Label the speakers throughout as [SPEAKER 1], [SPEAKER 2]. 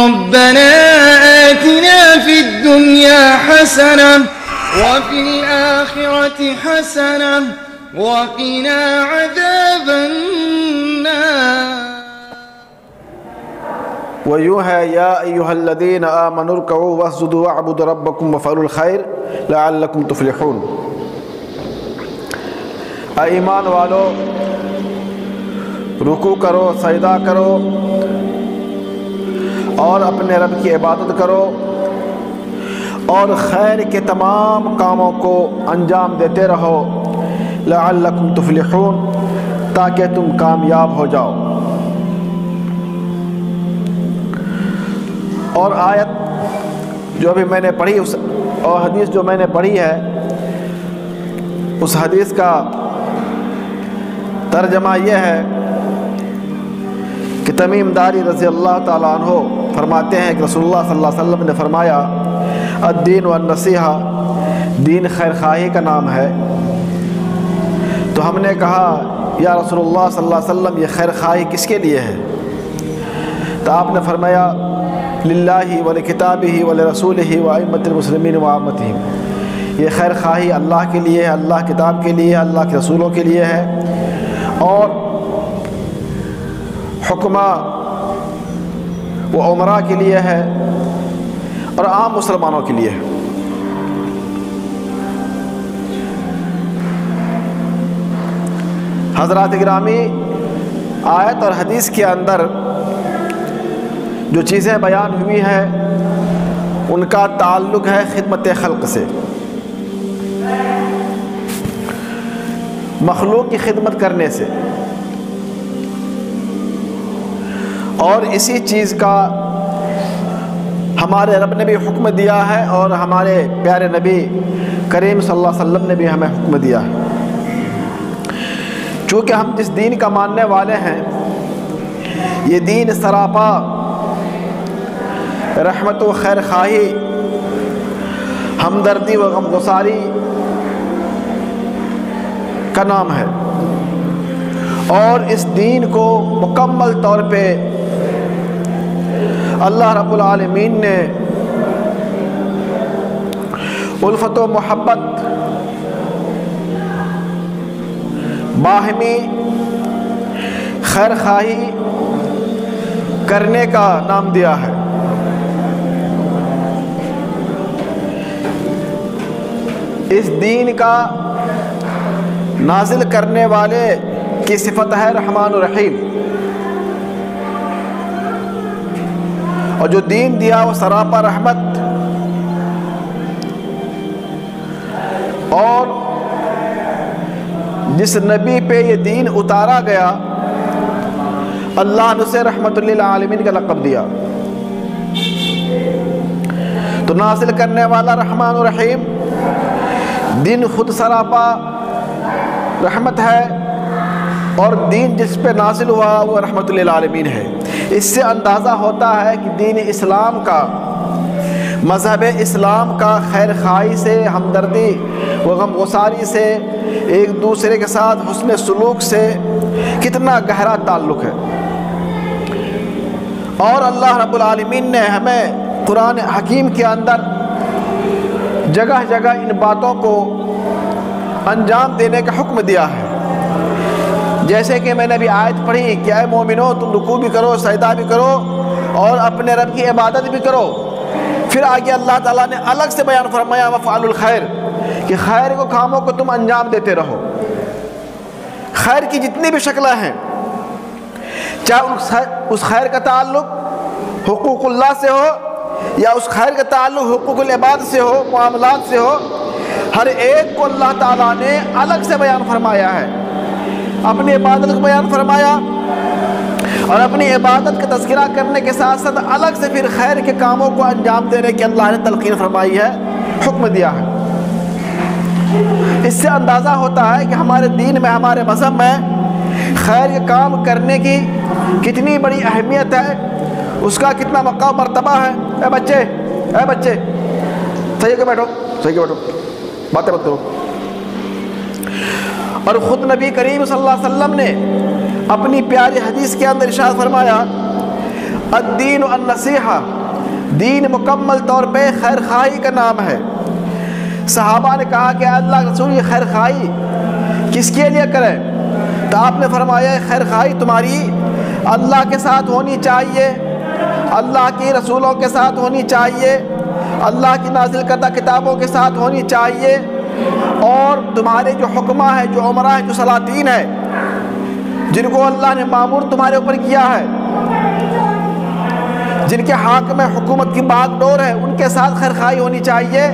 [SPEAKER 1] ربنا آتنا في الدنيا حسنة وفي الآخرة حسنة وقنا عذاب النار.
[SPEAKER 2] وہ یوں ہے یا ایھا الذین آمنوا ارکعوا واسجدوا واعبدوا ربکم وافعلوا الخیر لعلکم تفلحون. اے ایمان والو، رکوع کرو، سجدہ کرو اور اپنے رب کی عبادت کرو اور خیر کے تمام کاموں کو انجام دیتے رہو لعلکم تفلحون، تاکہ تم کامیاب ہو جاؤ. اور آیت جو ابھی میں نے پڑھی اور حدیث جو میں نے پڑھی ہے، اس حدیث کا ترجمہ یہ ہے کہ تمیم داری رضی اللہ تعالیٰ عنہ فرماتے ہیں کہ رسول اللہ صلی اللہ علیہ وسلم نے فرمایا الدین والنصیحہ، دین خیر خواہی کا نام ہے. تو ہم نے کہا یا رسول اللہ صلی اللہ علیہ وسلم یہ خیر خواہی کس کے لیے ہے؟ تو آپ نے فرمایا للہ ولکتابہ ولرسولہ وائمۃ المسلمین وعامتہم، یہ خیر خواہی اللہ کے لیے ہے، اللہ کتاب کے لیے ہے، اللہ کے رسولوں کے لیے ہے اور حکماء و عمراء کے لیے ہے اور عام مسلمانوں کے لیے ہے. حضرات گرامی، آیت اور حدیث کے اندر جو چیزیں بیان ہوئی ہیں ان کا تعلق ہے خدمت خلق سے، مخلوق کی خدمت کرنے سے، اور اسی چیز کا ہمارے رب نے بھی حکم دیا ہے اور ہمارے پیارے نبی کریم صلی اللہ علیہ وسلم نے بھی ہمیں حکم دیا ہے. چونکہ ہم جس دین کا ماننے والے ہیں یہ دین سراپا رحمت و خیر خواہی، ہمدردی و غمگساری کا نام ہے، اور اس دین کو مکمل طور پہ اللہ رب العالمین نے الفت و محبت، باہمی خیر خواہی کرنے کا نام دیا ہے. اس دین کا نازل کرنے والے کی صفت ہے رحمان الرحیم، اور جو دین دیا وہ سراپا رحمت اور جس نبی پہ یہ دین اتارا گیا اللہ نے اسے رحمت للعالمین کا لقب دیا. تو نازل کرنے والا رحمان الرحیم، دین خود سراپا رحمت ہے اور دین جس پہ نازل ہوا وہ رحمت للعالمین ہے. اس سے اندازہ ہوتا ہے کہ دین اسلام کا، مذہب اسلام کا خیر خواہی سے، ہمدردی و غمگساری سے، ایک دوسرے کے ساتھ حسن سلوک سے کتنا گہرا تعلق ہے. اور اللہ رب العالمین نے ہمیں قرآن حکیم کے اندر جگہ جگہ ان باتوں کو انجام دینے کا حکم دیا ہے. جیسے کہ میں نے ابھی آیت پڑھی کہ اے مومنو تم رکوع بھی کرو، سجدہ بھی کرو اور اپنے رب کی عبادت بھی کرو. پھر آگے اللہ تعالیٰ نے الگ سے بیان فرمایا وفعلوا الخیر، کہ خیر کو کاموں کو تم انجام دیتے رہو. خیر کی جتنی بھی شکلیں ہیں، چاہے اس خیر کا تعلق حقوق اللہ سے ہو یا اس خیر کا تعلق حقوق العباد سے ہو، معاملات سے ہو، ہر ایک کو اللہ تعالیٰ نے الگ سے بیان فرمایا ہے. اپنی عبادت کو بیان فرمایا اور اپنی عبادت کا تذکرہ کرنے کے ساتھ ساتھ الگ سے پھر خیر کے کاموں کو انجام دینے کی اللہ نے تلقین فرمائی ہے، حکم دیا ہے. اس سے اندازہ ہوتا ہے کہ ہمارے دین میں، ہمارے مذہب میں خیر کے کام کرنے کی کتنی بڑی اہمیت ہے، اس کا کتنا مقام مرتبہ ہے. اے بچے صحیح کے بیٹھو، باتیں مت کرو. اور خود نبی کریم صلی اللہ علیہ وسلم نے اپنی پیاری حدیث کے اندر ارشاد فرمایا الدین النصیحہ، دین مکمل طور پہ خیر خواہی کا نام ہے۔ صحابہ نے کہا کہ اللہ رسول یہ خیر خواہی کس کے لیے کریں؟ تو آپ نے فرمایا خیر خواہی تمہاری اللہ کے ساتھ ہونی چاہیے، اللہ کی رسولوں کے ساتھ ہونی چاہیے، اللہ کی نازل کردہ کتابوں کے ساتھ ہونی چاہیے، اور تمہارے جو حکماں ہیں، جو عمراء ہیں، جو سلاطین ہیں، جن کو اللہ نے مامور تمہارے اوپر کیا ہے، جن کے حاکم حکومت کی باغ ڈور ہے، ان کے ساتھ خیر خواہی ہونی چاہیے۔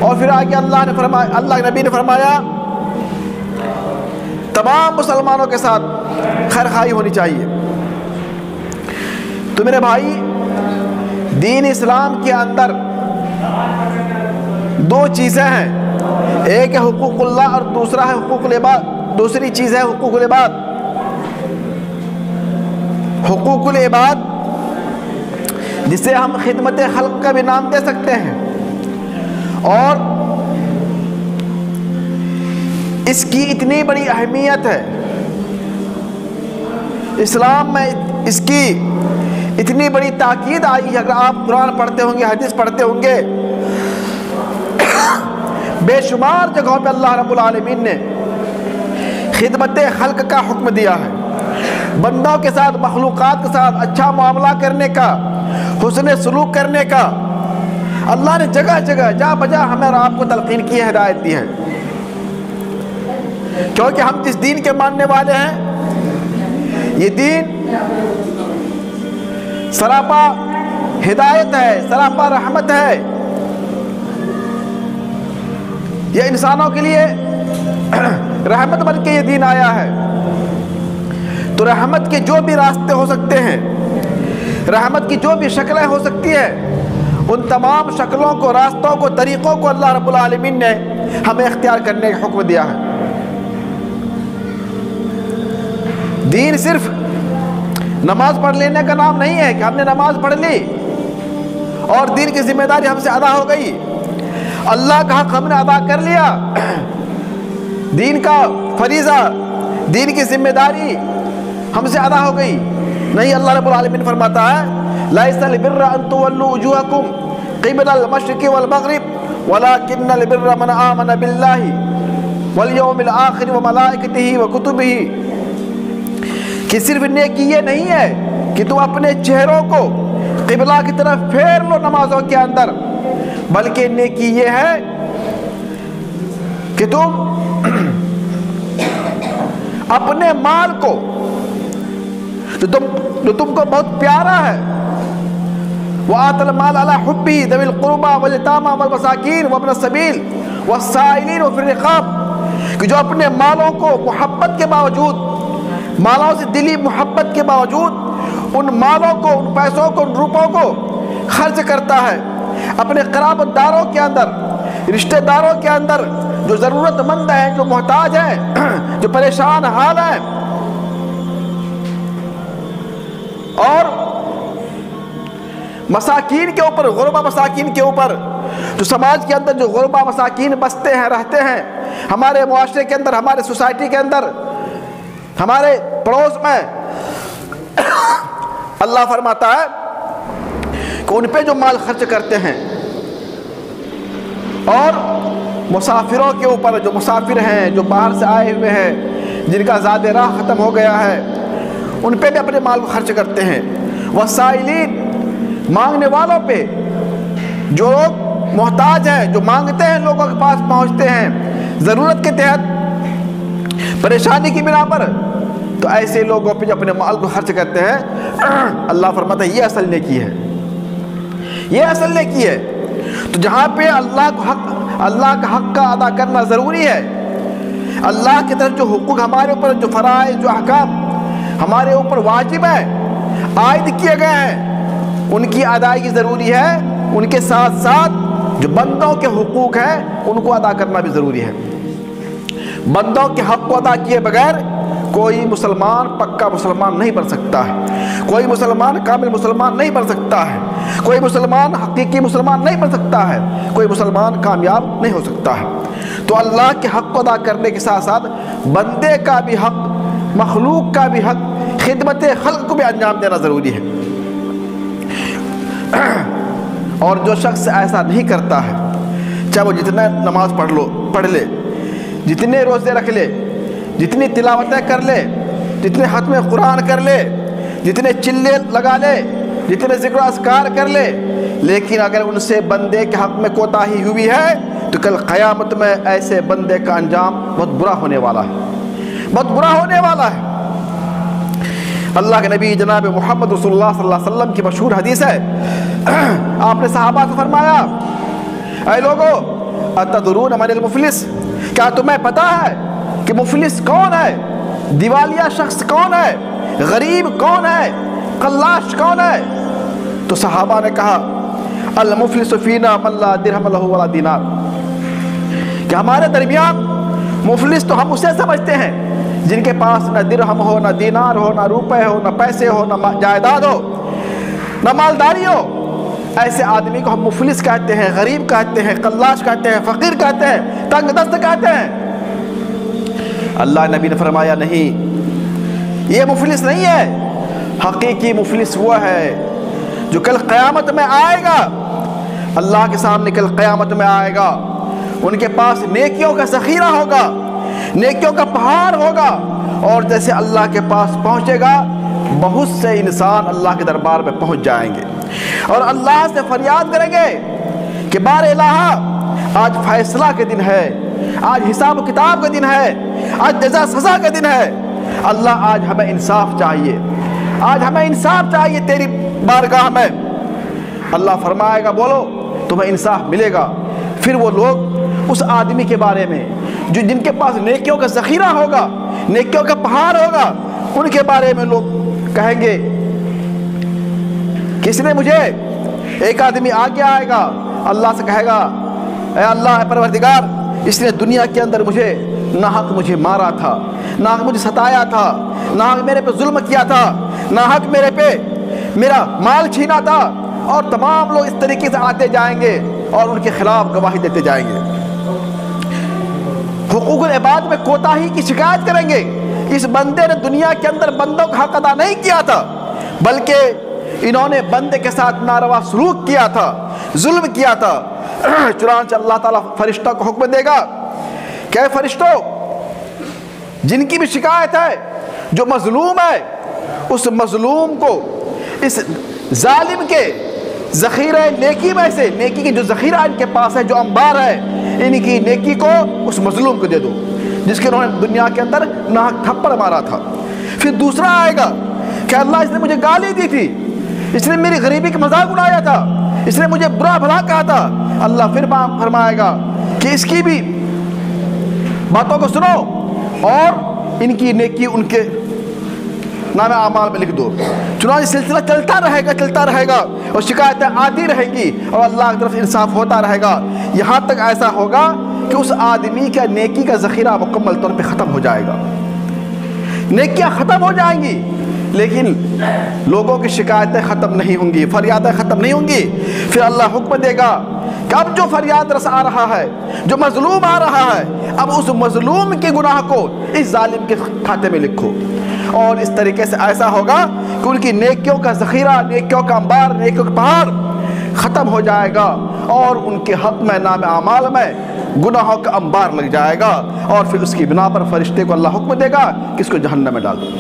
[SPEAKER 2] اور پھر آگے اللہ کے نبی نے فرمایا تمام مسلمانوں کے ساتھ خیر خواہی ہونی چاہیے۔ تو میرے بھائی، دین اسلام کے اندر دو چیزیں ہیں، ایک ہے حقوق اللہ اور دوسرا ہے حقوق العباد، دوسری چیز ہے حقوق العباد۔ حقوق العباد جسے ہم خدمت خلق کا بھی نام دے سکتے ہیں، اور اس کی اتنی بڑی اہمیت ہے اسلام میں، اس کی اتنی بڑی تاکید آئی ہے۔ اگر آپ قرآن پڑھتے ہوں گے، حدیث پڑھتے ہوں گے، بے شمار جگہوں پہ اللہ رب العالمین نے خدمت خلق کا حکم دیا ہے، بندوں کے ساتھ، مخلوقات کے ساتھ اچھا معاملہ کرنے کا، حسن سلوک کرنے کا اللہ نے جگہ جگہ جا بجا ہمیں اور آپ کو تلقین کی ہے، ہدایت دی ہے۔ کیونکہ ہم جس دین کے ماننے والے ہیں، یہ دین سراپا ہدایت ہے، سراپا رحمت ہے، یہ انسانوں کے لیے رحمت بن کے یہ دین آیا ہے۔ تو رحمت کے جو بھی راستے ہو سکتے ہیں، رحمت کی جو بھی شکلیں ہو سکتی ہیں، ان تمام شکلوں کو، راستوں کو، طریقوں کو اللہ رب العالمین نے ہمیں اختیار کرنے کا حکم دیا ہے۔ دین صرف نماز پڑھ لینے کا نام نہیں ہے کہ ہم نے نماز پڑھ لی اور دین کی ذمہ داری ہم سے ادا ہو گئی، اللہ کا حق ہم نے ادا کر لیا، دین کا فریضہ، دین کی ذمہ داری ہم سے ادا ہو گئی، نہیں۔ اللہ رب العالمین فرماتا ہے لَيْسَ الْبِرَّ أَن تُوَلُّوا وُجُوهَكُمْ قِبَلَ الْمَشْرِقِ وَالْمَغْرِبِ وَلَكِنَّ الْبِرَّ مَنْ آمَنَ بِاللَّهِ وَالْيَوْمِ الْآخِرِ وَمَلَائِكَتِهِ وَكُتُبِهِ، کہ صرف نیکی یہ نہیں ہے کہ تم اپنے چہروں کو قبلہ کی طرف پھیر لو نمازوں کے اندر، بلکہ نیکی یہ ہے کہ تم اپنے مال کو جو تم کو بہت پیارا ہے، وَآتَ الْمَالَ عَلَى حُبِّهِ ذَوِي الْقُرْبَى وَالْيَتَامَى وَالْمَسَاكِينِ وَابْنَ السَّبِيلِ وَالسَّائِلِينَ وَفِي الرِّقَابِ، کہ جو اپنے مالوں کو محبت کے باوجود، مالوں سے دلی محبت کے باوجود ان مالوں کو، ان پیسوں کو، ان روپوں کو خرچ کرتا ہے اپنے قرابت داروں کے اندر، رشتہ داروں کے اندر، جو ضرورت مند ہیں، جو محتاج ہیں، جو پریشان حال ہیں، اور مساکین کے اوپر، غربا مساکین کے اوپر، جو سماج کے اندر جو غربا مساکین بستے ہیں، رہتے ہیں، ہمارے معاشرے کے اندر، ہمارے سوسائٹی کے اندر، ہمارے پڑوس میں، اللہ فرماتا ہے کہ ان پہ جو مال خرچ کرتے ہیں، اور مسافروں کے اوپر، جو مسافر ہیں، جو باہر سے آئے ہوئے ہیں، جن کا زاد راہ ختم ہو گیا ہے، ان پہ بھی اپنے مال کو خرچ کرتے ہیں۔ وسائلین، مانگنے والوں پہ، جو لوگ محتاج ہیں، جو مانگتے ہیں، لوگوں کے پاس پہنچتے ہیں ضرورت کے تحت، پریشانی کی بنا پر، تو ایسے لوگوں پہ جو اپنے مال کو خرچ کرتے ہیں، اللہ فرماتا ہے یہ اصل نیکی ہے، یہ اصل نیکی ہے۔ تو جہاں پہ اللہ کا حق کا ادا کرنا ضروری ہے، اللہ کی طرف جو حقوق ہمارے اوپر، جو فرائض، جو احکام ہمارے اوپر واجب ہے، عائد کیے گئے ہیں، ان کی ادائیگی ضروری ہے، ان کے ساتھ ساتھ جو بندوں کے حقوق ہیں ان کو ادا کرنا بھی ضروری ہے۔ بندوں کے حق کو ادا کیے بغیر کوئی مسلمان پکا مسلمان نہیں بن سکتا ہے، کوئی مسلمان کامل مسلمان نہیں بن سکتا ہے، کوئی مسلمان حقیقی مسلمان نہیں بن سکتا ہے، کوئی مسلمان کامیاب نہیں ہو سکتا ہے۔ تو اللہ کے حق کو ادا کرنے کے ساتھ ساتھ بندے کا بھی حق، مخلوق کا بھی حق، خدمت خلق کو بھی انجام دینا ضروری ہے۔ اور جو شخص ایسا نہیں کرتا ہے، چاہے وہ جتنا نماز پڑھ لے، جتنے روزے رکھ لے، جتنی تلاوتیں کر لے، جتنے ختم قرآن کر لے، جتنے چلے لگا لے، جتنے ذکر و اذکار کر لے، لیکن اگر ان سے بندے کے حق میں کوتاہی ہوئی ہے تو کل قیامت میں ایسے بندے کا انجام بہت برا ہونے والا ہے، بہت برا ہونے والا ہے۔ اللہ کے نبی جناب محمد رسول اللہ صلی اللہ علیہ وسلم کی مشہور حدیث ہے، آپ نے صحابہ سے فرمایا، اے لوگو اتدرون من المفلس، کیا تمہیں پتا ہے کہ مفلس کون ہے، دیوالیہ شخص کون ہے، غریب کون ہے، قلاش کون ہے؟ تو صحابہ نے کہا المفلس فینا من لا درہم لہ ولا دینار، کہ ہمارے درمیان مفلس تو ہم اسے سمجھتے ہیں جن کے پاس نہ درہم ہو، نہ دینار ہو، نہ روپے ہو، نہ پیسے ہو، نہ جائیداد ہو، نہ مالداری ہو۔ ایسے آدمی کو ہم مفلس کہتے ہیں، غریب کہتے ہیں، قلاش کہتے ہیں، فقیر کہتے ہیں، تنگ دست کہتے ہیں۔ اللہ نبی نے فرمایا نہیں، یہ مفلس نہیں ہے، حقیقی مفلس وہ ہے جو کل قیامت میں آئے گا، اللہ کے سامنے کل قیامت میں آئے گا، ان کے پاس نیکیوں کا ذخیرہ ہوگا، نیکیوں کا پہاڑ ہوگا، اور جیسے اللہ کے پاس پہنچے گا بہت سے انسان اللہ کے دربار میں پہنچ جائیں گے اور اللہ سے فریاد کریں گے کہ بار الہ آج فیصلہ کے دن ہے، آج حساب و کتاب کا دن ہے، آج جزا سزا کا دن ہے، اللہ آج ہمیں انصاف چاہیے، آج ہمیں انصاف چاہیے تیری بارگاہ میں۔ اللہ فرمائے گا بولو تمہیں انصاف ملے گا۔ پھر وہ لوگ اس آدمی کے بارے میں جو جن کے پاس نیکیوں کا ذخیرہ ہوگا، نیکیوں کا پہاڑ ہوگا، ان کے بارے میں لوگ کہیں گے کس نے مجھے، ایک آدمی آگے آئے گا، اللہ سے کہے گا اے اللہ پروردگار، اس نے دنیا کے اندر مجھے ناحق مجھے مارا تھا، ناحق مجھے ستایا تھا، ناحق میرے پہ ظلم کیا تھا، ناحق میرے پہ میرا مال چھینا تھا، اور تمام لوگ اس طریقے سے آتے جائیں گے اور ان کے خلاف گواہی دیتے جائیں گے، حقوق العباد میں کوتاہی کی شکایت کریں گے، اس بندے نے دنیا کے اندر بندوں کا حق ادا نہیں کیا تھا، بلکہ انہوں نے بندے کے ساتھ ناروا سلوک کیا تھا، ظلم کیا تھا۔ چنانچہ اللہ تعالیٰ فرشتہ کو حکم دے گا کہ اے فرشتوں، جن کی بھی شکایت ہے، جو مظلوم ہے، اس مظلوم کو اس ظالم کے ذخیرہ نیکی میں سے، نیکی کی جو ذخیرہ ان کے پاس ہے، جو انبار ہے، ان کی نیکی کو اس مظلوم کو دے دو جس کے انہوں نے دنیا کے اندر ناحق تھپڑ مارا تھا۔ پھر دوسرا آئے گا کہ اللہ اس نے مجھے گالی دی تھی، اس نے میری غریبی کا مذاق اڑایا تھا، اس نے مجھے برا بھلا کہا تھا، اللہ پھر فرمائے گا کہ اس کی بھی باتوں کو سنو اور ان کی نیکی ان کے نام اعمال میں لکھ دو۔ چنانچہ سلسلہ چلتا رہے گا اور شکایتیں آتی رہیں گی اور اللہ کی طرف انصاف ہوتا رہے گا، یہاں تک ایسا ہوگا کہ اس آدمی کا نیکی کا ذخیرہ مکمل طور پہ ختم ہو جائے گا، نیکیاں ختم ہو جائیں گی، لیکن لوگوں کی شکایتیں ختم نہیں ہوں گی، فریادیں ختم نہیں ہوں گی۔ پھر اللہ حکم دے گا کہ اب جو فریاد رس آ رہا ہے، جو مظلوم آ رہا ہے، اب اس مظلوم کے گناہ کو اس ظالم کے کھاتے میں لکھو، اور اس طریقے سے ایسا ہوگا کہ ان کی نیکیوں کا ذخیرہ، نیکیوں کا انبار، نیکیوں کا پہاڑ ختم ہو جائے گا اور ان کے حق میں نام اعمال میں گناہوں کا انبار لگ جائے گا، اور پھر اس کی بنا پر فرشتے کو اللہ حکم دے گا کہ اس کو جہنم میں ڈال دو،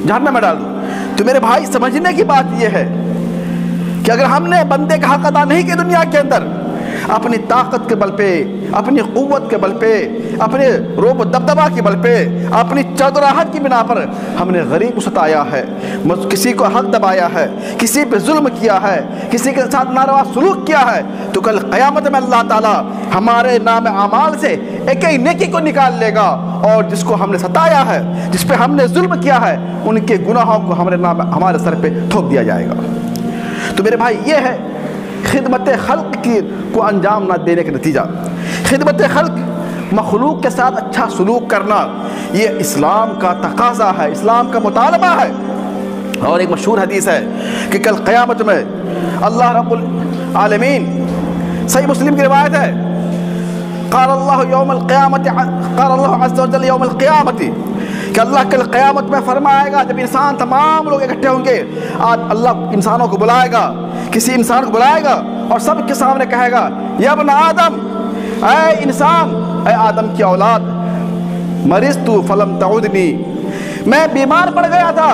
[SPEAKER 2] جہنم میں ڈال دو۔ تو میرے بھائی سمجھنے کی بات یہ ہے کہ اگر ہم نے بندے کا حق ادا نہیں کیا دنیا کے اندر، اپنی طاقت کے بل پہ، اپنی قوت کے بل پہ، اپنے روب و دبدبہ کے بل پہ، اپنی چودراہٹ کی بنا پر ہم نے غریب کو ستایا ہے، کسی کو حق دبایا ہے، کسی پہ ظلم کیا ہے، کسی کے ساتھ ناروا سلوک کیا ہے، تو کل قیامت میں اللہ تعالیٰ ہمارے نام اعمال سے ایک ایک نیکی کو نکال لے گا، اور جس کو ہم نے ستایا ہے، جس پہ ہم نے ظلم کیا ہے، ان کے گناہوں کو ہمارے سر پہ تھوپ دیا جائے گا۔ تو میرے بھائی یہ ہے خدمت خلق کو انجام نہ دینے کا نتیجہ۔ خدمت خلق، مخلوق کے ساتھ اچھا سلوک کرنا، یہ اسلام کا تقاضا ہے، اسلام کا مطالبہ ہے۔ اور ایک مشہور حدیث ہے کہ کل قیامت میں اللہ رب العالمین، صحیح مسلم کی روایت ہے، قال اللہ یوم القیامت، قال اللہ عز وجل یوم القیامت، کہ کہ اللہ کل قیامت میں فرمائے گا، جب انسان تمام لوگ اکٹھے ہوں گے، آج اللہ انسانوں کو بلائے گا، کسی انسان کو بلائے گا اور سب کے سامنے کہے گا یا ابن آدم، اے انسان، اے آدم کی اولاد، مرضت فلم تعودنی، میں بیمار پڑ گیا تھا،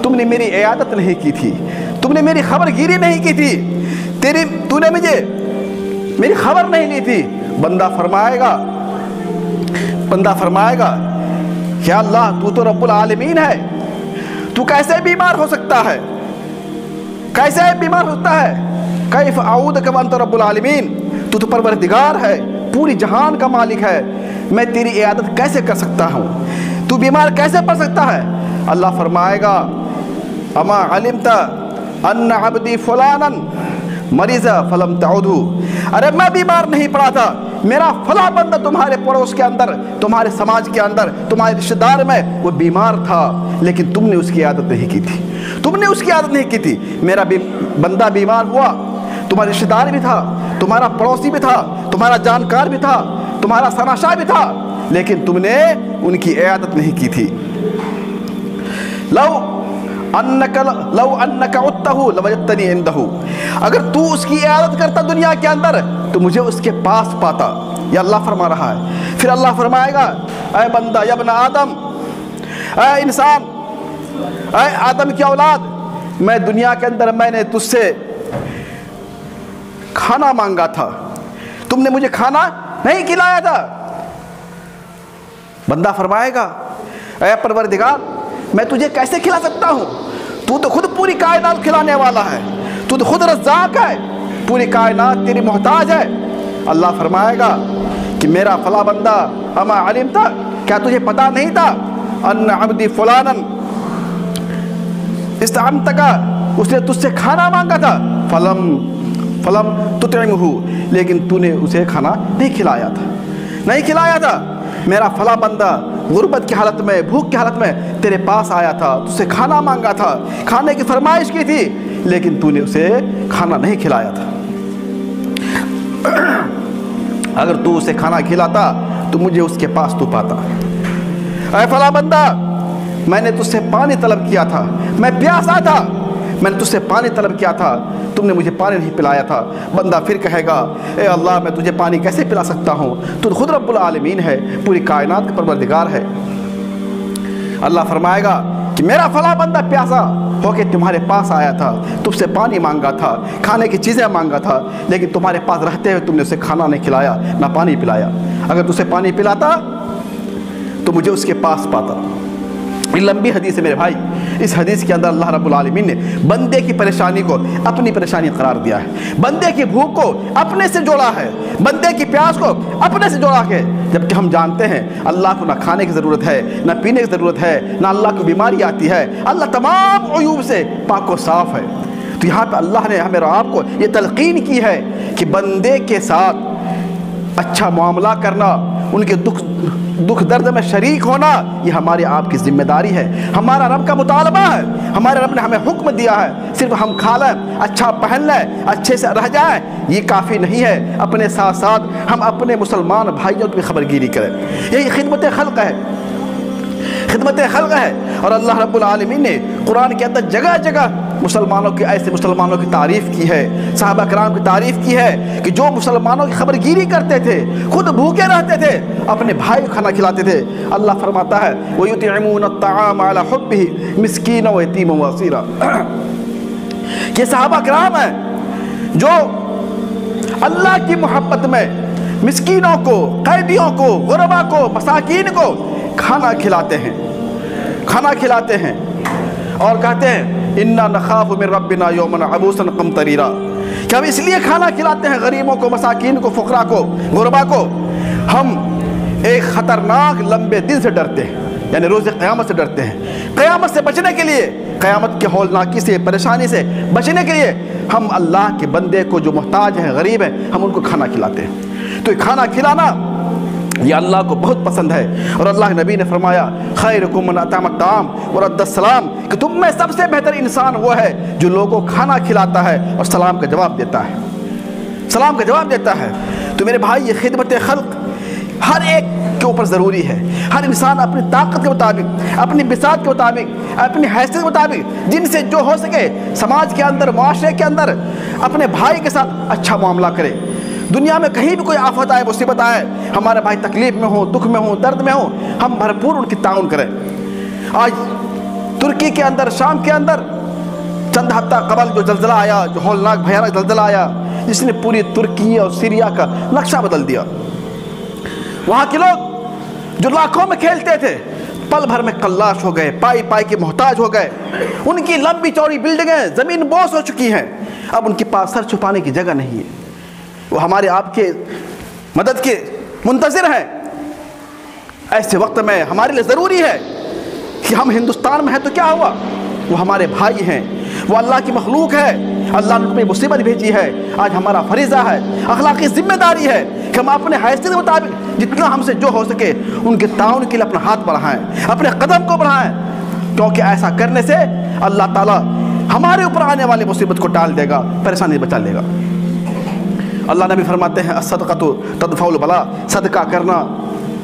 [SPEAKER 2] تم نے میری عیادت نہیں کی تھی، تم نے میری خبر گیری نہیں کی تھی، تو نے مجھے میری خبر نہیں لی تھی۔ بندہ فرمائے گا کہ اللہ تو تو رب العالمین ہے، تو کیسے بیمار ہو سکتا ہے، کیسے بیمار ہوتا ہے؟ کیف اعوذک وانت رب العالمین، تو تو پروردگار ہے، پوری جہان کا مالک ہے، میں تیری عیادت کیسے کر سکتا ہوں، تو بیمار کیسے پڑ سکتا ہے؟ اللہ فرمائے گا اما علمت ان عبدی فلانا مریض فلم تعودہ، ارے میں بیمار نہیں پڑا تھا، میرا فلاں بندہ تمہارے پڑوس کے اندر، تمہارے سماج کے اندر، تمہارے رشتہ دار میں وہ بیمار تھا، لیکن تم نے اس کی عادت نہیں کی تھی، تم نے اس کی عادت نہیں کی تھی۔ میرا بندہ بیمار ہوا، تمہارا رشتہ دار بھی تھا، تمہارا پڑوسی بھی تھا، تمہارا جانکار بھی تھا، تمہارا شناسا بھی تھا، لیکن تم نے ان کی عیادت نہیں کی تھی۔ لو انک عدتہ لوجدتنی عندہ، اگر تو اس کی عیادت کرتا دنیا کے اندر تو مجھے اس کے پاس پاتا، یہ اللہ فرما رہا ہے۔ پھر اللہ فرمائے گا اے بندہ، یا ابن آدم، اے انسان، اے آدم کی اولاد، میں دنیا کے اندر میں نے تجھ سے کھانا مانگا تھا، تم نے مجھے کھانا نہیں کھلایا تھا۔ بندہ فرمائے گا اے پروردگار، میں تجھے کیسے کھلا سکتا ہوں، تو تو خود پوری کائنات کھلانے والا ہے، تو تو خود رزاق ہے، پوری کائنات تیری محتاج ہے۔ اللہ فرمائے گا کہ میرا فلاں بندہ، اما علمت، کیا تجھے پتا نہیں تھا ان عبدی فلانا استعمتک، اس نے تجھ سے کھانا مانگا تھا، فلم تطعمہ، لیکن تو نے اسے کھانا نہیں کھلایا تھا۔ میرا فلاں بندہ غربت کی حالت میں، بھوک کی حالت میں تیرے پاس آیا تھا، تجھ سے کھانا مانگا تھا، کھانے کی فرمائش کی تھی، لیکن تو نے اسے کھانا نہیں کھلایا تھا۔ اگر تو اسے کھانا کھلاتا تو مجھے اس کے پاس تو پاتا۔ اے فلاں بندہ، میں نے تجھ سے پانی طلب کیا تھا، میں پیاسا تھا، میں نے تجھ سے پانی طلب کیا تھا، تم نے مجھے پانی نہیں پلایا تھا۔ بندہ پھر کہے گا اے اللہ، میں تجھے پانی کیسے پلا سکتا ہوں، تو خود رب العالمین ہے، پوری کائنات کا پروردگار ہے۔ اللہ فرمائے گا کہ میرا فلاں بندہ پیاسا ہو کے تمہارے پاس آیا تھا، تم سے پانی مانگا تھا، کھانے کی چیزیں مانگا تھا، لیکن تمہارے پاس رہتے ہوئے تم نے اسے کھانا نہیں کھلایا، نہ پانی پلایا۔ اگر تجھے پانی پلاتا تو مجھے اس کے پاس پاتا۔ یہ لمبی حدیث ہے میرے بھائی، اس حدیث کے اندر اللہ رب العالمین نے بندے کی پریشانی کو اپنی پریشانی قرار دیا ہے، بندے کی بھوک کو اپنے سے جوڑا ہے، بندے کی پیاس کو اپنے سے جوڑا ہے، جبکہ ہم جانتے ہیں اللہ کو نہ کھانے کی ضرورت ہے، نہ پینے کی ضرورت ہے، نہ اللہ کو بیماری آتی ہے، اللہ تمام عیوب سے پاک و صاف ہے۔ تو یہاں پہ اللہ نے ہمیں اور آپ کو یہ تلقین کی ہے کہ بندے کے ساتھ اچھا معاملہ کرنا، ان کے دکھ درد میں شریک ہونا، یہ ہماری آپ کی ذمہ داری ہے، ہمارا رب کا مطالبہ ہے، ہمارے رب نے ہمیں حکم دیا ہے۔ صرف ہم کھا لیں، اچھا پہن لیں، اچھے سے رہ جائیں، یہ کافی نہیں ہے، اپنے ساتھ ساتھ ہم اپنے مسلمان بھائیوں کی خبر گیری کریں۔ یہی خدمت خلق ہے، خدمت خلق ہے۔ اور اللہ رب العالمین نے قرآن کے اندر جگہ جگہ مسلمانوں کی، ایسے مسلمانوں کی تعریف کی ہے، صحابہ کرام کی تعریف کی ہے کہ جو مسلمانوں کی خبر گیری کرتے تھے، خود بھوکے رہتے تھے، اپنے بھائی کو کھانا کھلاتے تھے۔ اللہ فرماتا ہے وَيُطْعِمُونَ الطَّعَامَ عَلَى حُبِّهِ مِسْكِينًا وَيَتِيمًا وَأَسِيرًا، یہ صحابہ کرام ہیں جو اللہ کی محبت میں مسکینوں کو، قیدیوں کو، غربا کو، مساکین کو کھانا کھلاتے ہیں اور کہتے ہیں اِنَّا نَخَافُ مِن رَبِّنَا يَوْمًا عَبُوسًا قَمْطَرِيرًا، کہ ہم اس لیے کھانا کھلاتے ہیں غریبوں کو، مساکین کو، فقراء کو، غربا کو، ہم ایک خطرناک لمبے دن سے ڈرتے ہیں، یعنی روز قیامت سے ڈرتے ہیں۔ قیامت سے بچنے کے لیے، قیامت کے ہولناکی سے، پریشانی سے بچنے کے لیے ہم اللہ کے بندے کو جو محتاج ہیں، غریب ہیں، ہم ان کو کھانا کھلاتے ہیں۔ تو یہ کھانا کھلانا یہ اللہ کو بہت پسند ہے، اور اللہ کے نبی نے فرمایا خیرکم من اطعم الطعام ورد السلام، کہ تم میں سب سے بہتر انسان وہ ہے جو لوگوں کو کھانا کھلاتا ہے اور سلام کا جواب دیتا ہے، سلام کا جواب دیتا ہے۔ تو میرے بھائی، یہ خدمت خلق ہر ایک کے اوپر ضروری ہے. ہر انسان اپنی طاقت کے مطابق، اپنی بساط کے مطابق، اپنی حیثیت کے مطابق جن سے جو ہو سکے سماج کے اندر، معاشرے کے اندر اپنے بھائی کے ساتھ اچھا معاملہ کرے. دنیا میں کہیں بھی کوئی آفت آئے، مصیبت آئے، ہمارے بھائی تکلیف میں ہوں، دکھ میں ہوں، درد میں ہوں، ہم بھرپور ان کی تعاون کریں. آج ترکی کے اندر، شام کے اندر چند ہفتہ قبل جو زلزلہ آیا، جو ہولناک بھیانک زلزلہ آیا، جس نے پوری ترکی اور سیریا کا نقشہ بدل دیا. وہاں کے لوگ جو لاکھوں میں کھیلتے تھے پل بھر میں کلاش ہو گئے، پائی پائی کے محتاج ہو گئے. ان کی لمبی چوڑی بلڈنگیں زمین بوس ہو چکی ہیں، اب ان کے پاس سر چھپانے کی جگہ نہیں ہے. وہ ہمارے آپ کے مدد کے منتظر ہیں. ایسے وقت میں ہمارے لیے ضروری ہے کہ ہم ہندوستان میں ہیں تو کیا ہوا، وہ ہمارے بھائی ہیں، وہ اللہ کی مخلوق ہے، اللہ نے ہمیں مصیبت بھیجی ہے. آج ہمارا فریضہ ہے، اخلاقی ذمہ داری ہے کہ ہم اپنے حیثیت کے مطابق جتنا ہم سے جو ہو سکے ان کے تعاون کے لیے اپنا ہاتھ بڑھائیں، اپنے قدم کو بڑھائیں. کیونکہ ایسا کرنے سے اللہ تعالیٰ ہمارے اوپر آنے والی مصیبت کو ٹال دے گا، پریشانی بچا لے گا. اللہ نبی فرماتے ہیں الصدقۃ تدفع البلاء، صدقہ کرنا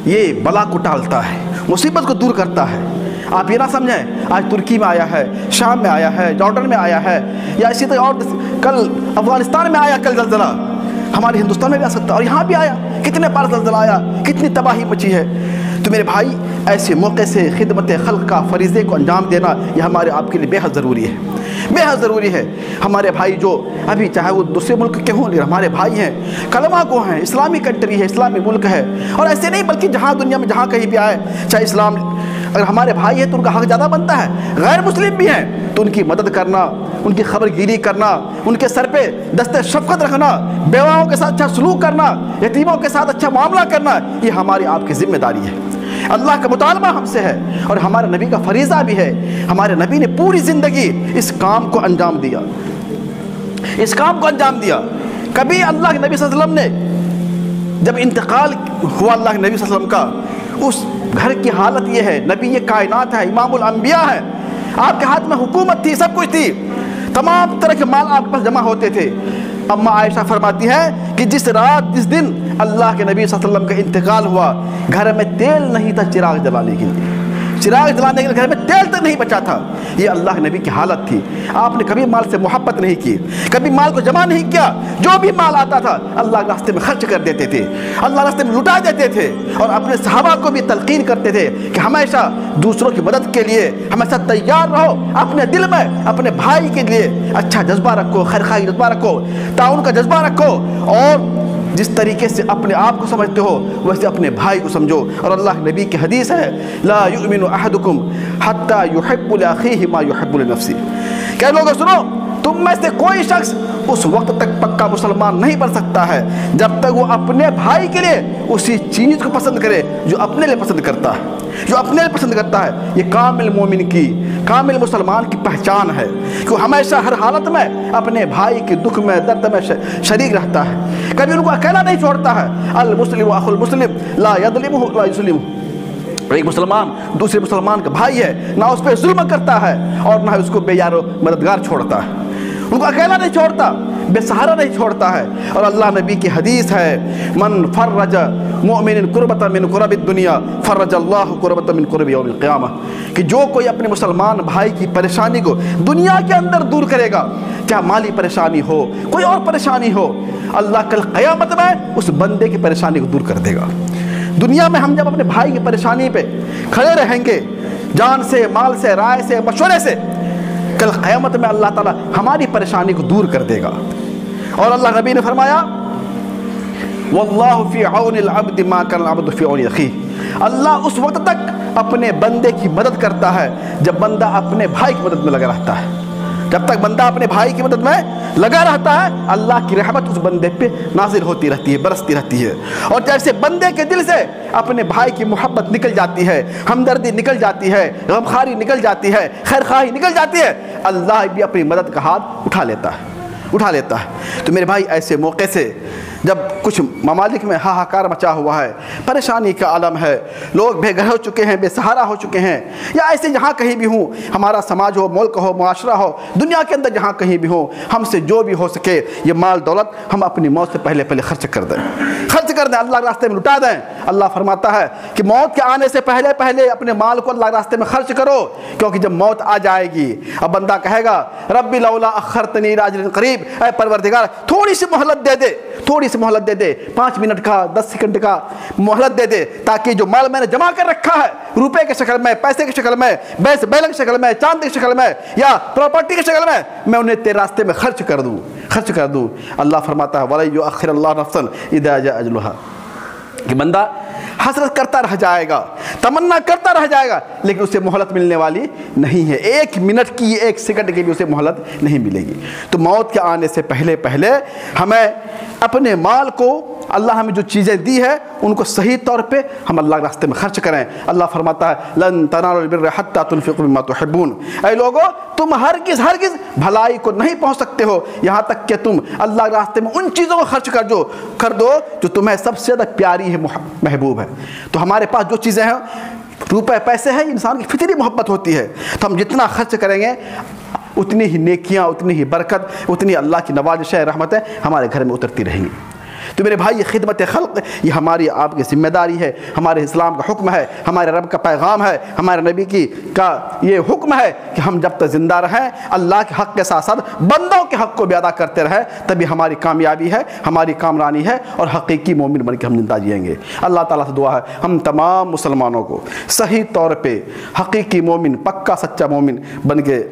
[SPEAKER 2] یہ بلا کو ٹالتا ہے، مصیبت کو دور کرتا ہے. آپ یہ نہ سمجھیں آج ترکی میں آیا ہے، شام میں آیا ہے، جارڈن میں آیا ہے، یا اسی طرح اور کل افغانستان میں آیا، کل زلزلہ ہمارے ہندوستان میں بھی آ سکتا ہے، اور یہاں بھی آیا. کتنے بار زلزلہ آیا، کتنی تباہی مچی ہے. تو میرے بھائی ایسے موقع سے خدمت خلق کا فریضے کو انجام دینا یہ ہمارے آپ کے لیے بے حد ضروری ہے، بے حد ضروری ہے. ہمارے بھائی جو ابھی چاہے وہ دوسرے ملک کے ہوں لیکن ہمارے بھائی ہیں، کلمہ کو ہیں، اسلامی کنٹری ہے، اسلامی ملک ہے. اور ایسے نہیں بلکہ جہاں دنیا میں جہاں کہیں بھی آئے، چاہے اسلام اگر ہمارے بھائی ہیں تو ان کا حق زیادہ بنتا ہے. غیر مسلم بھی ہیں تو ان کی مدد کرنا، ان کی خبر گیری کرنا، ان کے سر پہ دست شفقت رکھنا، بیواؤں کے ساتھ اچھا سلوک کرنا، یتیموں کے ساتھ اچھا معاملہ کرنا، یہ ہماری آپ کی ذمہ داری ہے. اللہ کا مطالبہ ہم سے ہے اور ہمارے نبی کا فریضہ بھی ہے. ہمارے نبی نے پوری زندگی اس کام کو انجام دیا، اس کام کو انجام دیا. کبھی اللہ کے نبی صلی اللہ علیہ وسلم نے جب انتقال ہوا اللہ کے نبی صلی اللہ علیہ وسلم کا، اس گھر کی حالت یہ ہے، نبی یہ کائنات ہے، امام الانبیاء ہے، آپ کے ہاتھ میں حکومت تھی، سب کچھ تھی، تمام طرح کے مال آپ کے پاس جمع ہوتے تھے. اما عائشہ فرماتی ہے کہ جس رات جس دن اللہ کے نبی صلی اللہ علیہ وسلم کا انتقال ہوا، گھر میں تیل نہیں تھا چراغ جلانے کے لیے، چراغ جلانے کے لیے گھر میں تیل تک نہیں بچا تھا. یہ اللہ کے نبی کی حالت تھی. آپ نے کبھی مال سے محبت نہیں کی، کبھی مال کو جمع نہیں کیا. جو بھی مال آتا تھا اللہ کے راستے میں خرچ کر دیتے تھے، اللہ کے راستے میں لٹا دیتے تھے. اور اپنے صحابہ کو بھی تلقین کرتے تھے کہ ہمیشہ دوسروں کی مدد کے لیے ہمیشہ تیار رہو. اپنے دل میں اپنے بھائی کے لیے اچھا جذبہ رکھو، خیرخواہی جذبہ رکھو، تعاون کا جذبہ رکھو، اور جس طریقے سے اپنے آپ کو سمجھتے ہو ویسے اپنے بھائی کو سمجھو. اور اللہ کے نبی کی حدیث ہے لا یؤمن احدکم حتی یحب لاخیہ ما یحب لنفسہ. کہ لوگوں سنو، تم میں سے کوئی شخص اس وقت تک پکا مسلمان نہیں بن سکتا ہے جب تک وہ اپنے بھائی کے لیے اسی چیز کو پسند کرے جو اپنے لیے پسند کرتا ہے، جو اپنے لیے پسند کرتا ہے. یہ کامل مومن کی، کامل مسلمان کی پہچان ہے کہ وہ ہمیشہ ہر حالت میں اپنے بھائی کے دکھ میں، درد میں شریک رہتا ہے، کبھی ان کو اکیلا نہیں چھوڑتا ہے. المسلم اخو المسلم لا یظلمہ ولا یظلمہ. ایک مسلمان دوسرے مسلمان کا بھائی ہے، نہ اس پہ ظلم کرتا ہے اور نہ اس کو بے یار و مددگار چھوڑتا ہے، ان کو اکیلا نہیں چھوڑتا، بے سہارا نہیں چھوڑتا ہے. اور اللہ نبی کی حدیث ہے من فرج مؤمن کربۃ من کرب الدنیا فرج اللہ کربۃ من کرب یوم القیامہ. کہ جو کوئی اپنے مسلمان بھائی کی پریشانی کو دنیا کے اندر دور کرے گا، کیا مالی پریشانی ہو، کوئی اور پریشانی ہو، اللہ کل قیامت میں اس بندے کی پریشانی کو دور کر دے گا. دنیا میں ہم جب اپنے بھائی کی پریشانی پہ کھڑے رہیں گے، جان سے، مال سے، رائے سے، مشورے سے، کل قیامت میں اللہ تعالیٰ ہماری پریشانی کو دور کر دے گا. اور اللہ نبی نے فرمایا واللہ فی عون العبد ما کان العبد فی عون اخیہ. اللہ اس وقت تک اپنے بندے کی مدد کرتا ہے جب بندہ اپنے بھائی کی مدد میں لگا رہتا ہے. جب تک بندہ اپنے بھائی کی مدد میں لگا رہتا ہے اللہ کی رحمت اس بندے پہ نازل ہوتی رہتی ہے، برستی رہتی ہے. اور جیسے بندے کے دل سے اپنے بھائی کی محبت نکل جاتی ہے، ہمدردی نکل جاتی ہے، غمخواری نکل جاتی ہے، خیرخواہی نکل جاتی ہے، اللہ بھی اپنی مدد کا ہاتھ اٹھا لیتا ہے، اٹھا لیتا ہے. تو میرے بھائی ایسے موقع سے جب کچھ ممالک میں ہاہاکار مچا ہوا ہے، پریشانی کا عالم ہے، لوگ بے گھر ہو چکے ہیں، بے سہارا ہو چکے ہیں، یا ایسے جہاں کہیں بھی ہوں، ہمارا سماج ہو، ملک ہو، معاشرہ ہو، دنیا کے اندر جہاں کہیں بھی ہوں، ہم سے جو بھی ہو سکے یہ مال دولت ہم اپنی موت سے پہلے خرچ کر دیں، خرچ کر دیں, اللہ کے راستے میں لٹا دیں. اللہ فرماتا ہے کہ موت کے آنے سے پہلے پہلے اپنے مال کو اللہ کے راستے میں خرچ کرو, کیونکہ جب موت آ جائے گی اب بندہ کہے گا ربی لولا اخرتنی الی اجل قریب, اے پروردگار تھوڑی سی مہلت دے دے, تھوڑی سی مہلت دے دے, 5 منٹ کا 10 سیکنڈ کا مہلت دے دے, تاکہ جو مال میں نے جمع کر رکھا ہے روپے کے شکل میں, پیسے کی شکل میں, بیلنس کی شکل میں, چاند کی شکل میں یا پراپرٹی کی شکل میں انہیں تیرے راستے میں خرچ کر دوں. اللہ فرماتا ہے وَلَن يُؤَخِّرَ اللَّهُ نَفْسًا إِذَا جَاءَ أَجَلُهَا, کہ بندہ حسرت کرتا رہ جائے گا, تمنا کرتا رہ جائے گا, لیکن اسے مہلت ملنے والی نہیں ہے. 1 منٹ کی 1 سیکنڈ کی بھی اسے مہلت نہیں ملے گی. تو موت کے آنے سے پہلے پہلے ہمیں اپنے مال کو, اللہ ہمیں جو چیزیں دی ہے ان کو صحیح طور پہ ہم اللہ کے راستے میں خرچ کریں. اللہ فرماتا ہے لن تنالوا البر حتى تنفقوا مما تحبون, اے لوگو تم ہرگز بھلائی کو نہیں پہنچ سکتے ہو یہاں تک کہ تم اللہ کے راستے میں ان چیزوں کو خرچ کر دو جو تمہیں سب سے زیادہ پیاری ہے, محبوب ہے. تو ہمارے پاس جو چیزیں ہیں, روپے پیسے ہیں, انسان کی فطری محبت ہوتی ہے, تو ہم جتنا خرچ کریں گے اتنی ہی نیکیاں, اتنی ہی برکت, اتنی اللہ کی نوازشیں, رحمتیں ہمارے گھر میں اترتی رہیں گی. تو میرے بھائی, یہ خدمت خلق یہ ہماری آپ کی ذمہ داری ہے, ہمارے اسلام کا حکم ہے, ہمارے رب کا پیغام ہے, ہمارے نبی کا یہ حکم ہے کہ ہم جب تک زندہ رہیں اللہ کے حق کے ساتھ ساتھ بندوں کے حق کو بھی ادا کرتے رہیں, تبھی ہماری کامیابی ہے, ہماری کامرانی ہے, اور حقیقی مومن بن کے ہم زندہ جئیں گے. اللہ تعالیٰ سے دعا ہے ہم تمام مسلمانوں کو صحیح طور پہ حقیقی مومن, پکا سچا مومن بن کے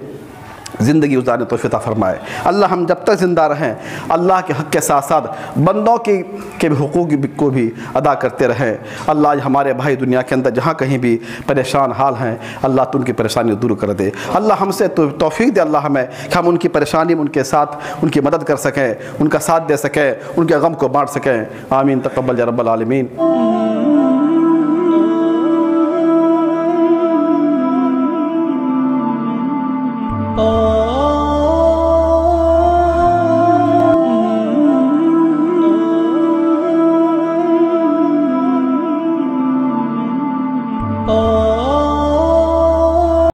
[SPEAKER 2] زندگی گزارنے توفیق عطا فرمائے. اللہ ہم جب تک زندہ رہیں اللہ کے حق کے ساتھ ساتھ بندوں کے بھی حقوق کو بھی ادا کرتے رہیں. اللہ آج ہمارے بھائی دنیا کے اندر جہاں کہیں بھی پریشان حال ہیں, اللہ تو ان کی پریشانی دور کر دے. اللہ ہم سے توفیق دے اللہ ہمیں کہ ہم ان کی پریشانی میں ان کے ساتھ ان کی مدد کر سکیں, ان کا ساتھ دے سکیں, ان کے غم کو بانٹ سکیں. آمین. تقبل یا رب العالمین.
[SPEAKER 1] Oh